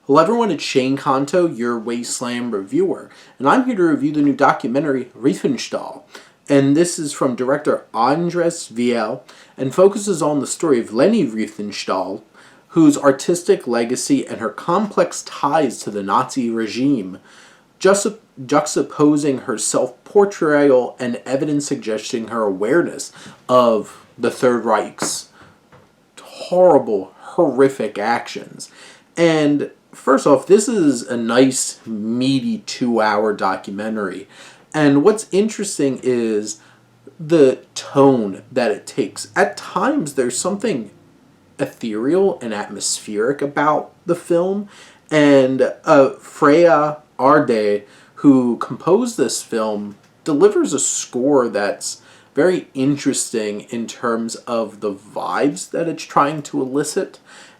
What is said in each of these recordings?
Hello everyone, it's Shane Kanto, your Wasteland reviewer, and I'm here to review the new documentary Riefenstahl. And this is from director Andres Viel and focuses on the story of Leni Riefenstahl, whose artistic legacy and her complex ties to the Nazi regime, juxtaposing her self-portrayal and evidence suggesting her awareness of the Third Reich's horrible, horrific actions. And first off, this is a nice, meaty 2-hour documentary. And what's interesting is the tone that it takes. At times, there's something ethereal and atmospheric about the film. And Freya Arde, who composed this film, delivers a score that's very interesting in terms of the vibes that it's trying to elicit.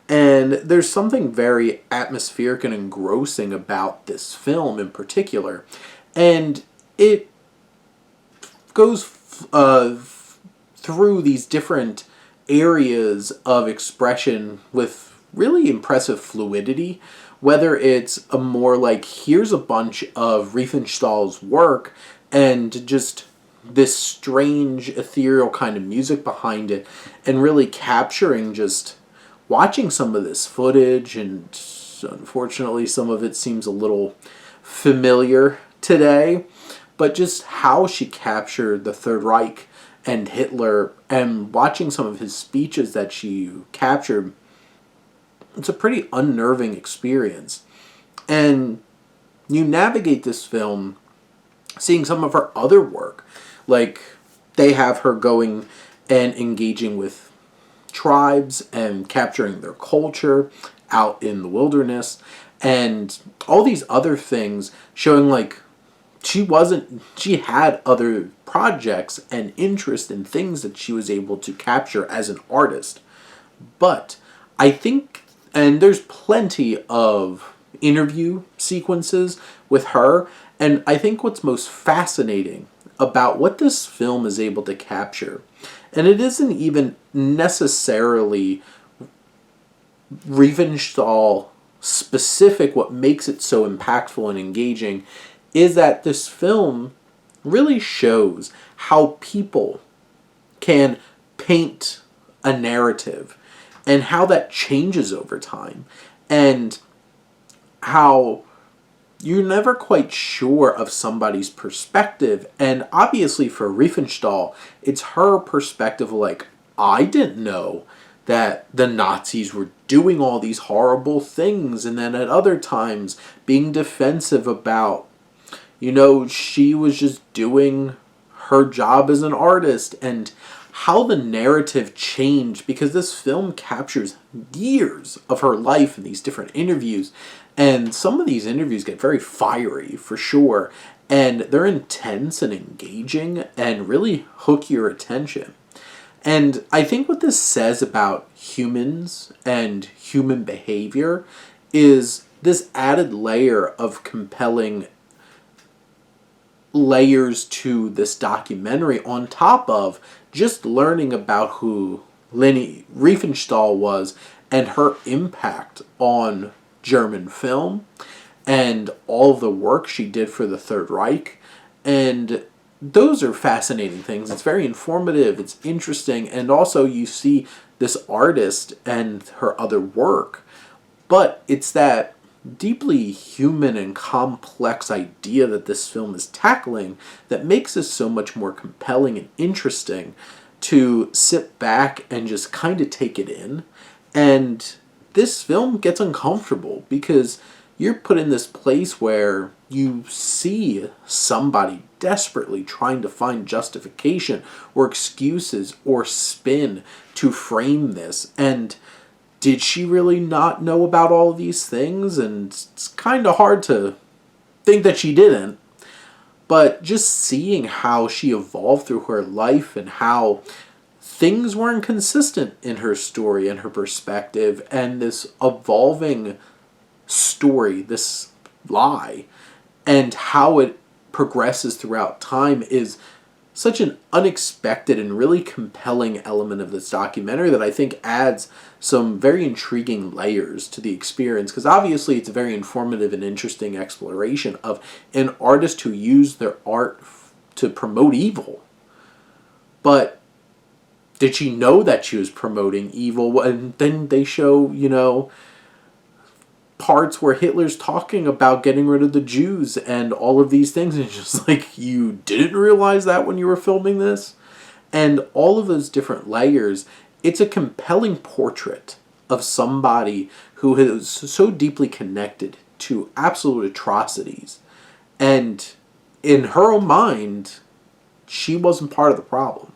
And there's something very atmospheric and engrossing about this film in particular. And it goes through these different areas of expression with really impressive fluidity. Whether it's a more like, here's a bunch of Riefenstahl's work and just this strange ethereal kind of music behind it, and really capturing just watching some of this footage, and unfortunately some of it seems a little familiar today, but just how she captured the Third Reich and Hitler, and watching some of his speeches that she captured, it's a pretty unnerving experience. And you navigate this film seeing some of her other work, like they have her going and engaging with tribes and capturing their culture out in the wilderness, and all these other things, showing like she had other projects and interest in things that she was able to capture as an artist. But I think, and there's plenty of interview sequences with her, and I think what's most fascinating about what this film is able to capture, and it isn't even necessarily Riefenstahl specific, what makes it so impactful and engaging, is that this film really shows how people can paint a narrative and how that changes over time, and how you're never quite sure of somebody's perspective. And obviously for Riefenstahl, it's her perspective like, I didn't know that the Nazis were doing all these horrible things, and then at other times being defensive about, she was just doing her job as an artist, and how the narrative changed, because this film captures years of her life in these different interviews. And some of these interviews get very fiery, for sure, and they're intense and engaging and really hook your attention. And I think what this says about humans and human behavior is this added layer of compelling layers to this documentary, on top of just learning about who Leni Riefenstahl was and her impact on German film and all of the work she did for the Third Reich. And those are fascinating things. It's very informative, it's interesting, and also you see this artist and her other work. But it's that deeply human and complex idea that this film is tackling that makes this so much more compelling and interesting to sit back and just kind of take it in. And this film gets uncomfortable because you're put in this place where you see somebody desperately trying to find justification or excuses or spin to frame this. And did she really not know about all of these things? And it's kind of hard to think that she didn't. But just seeing how she evolved through her life and how things weren't consistent in her story and her perspective, and this evolving story, this lie, and how it progresses throughout time is such an unexpected and really compelling element of this documentary that I think adds some very intriguing layers to the experience, because obviously it's a very informative and interesting exploration of an artist who used their art to promote evil. But did she know that she was promoting evil? And then they show, parts where Hitler's talking about getting rid of the Jews and all of these things, and it's just like, you didn't realize that when you were filming this? And all of those different layers, it's a compelling portrait of somebody who is so deeply connected to absolute atrocities. And in her own mind, she wasn't part of the problem.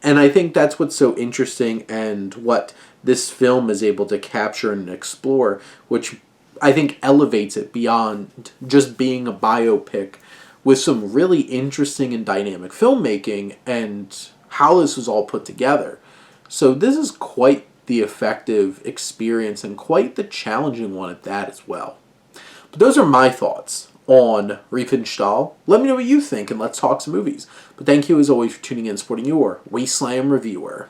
And I think that's what's so interesting, and what this film is able to capture and explore, which I think elevates it beyond just being a biopic, with some really interesting and dynamic filmmaking and how this was all put together. So this is quite the effective experience, and quite the challenging one at that as well. But those are my thoughts on Riefenstahl. Let me know what you think, and let's talk some movies. But thank you as always for tuning in and supporting your Wasteland reviewer.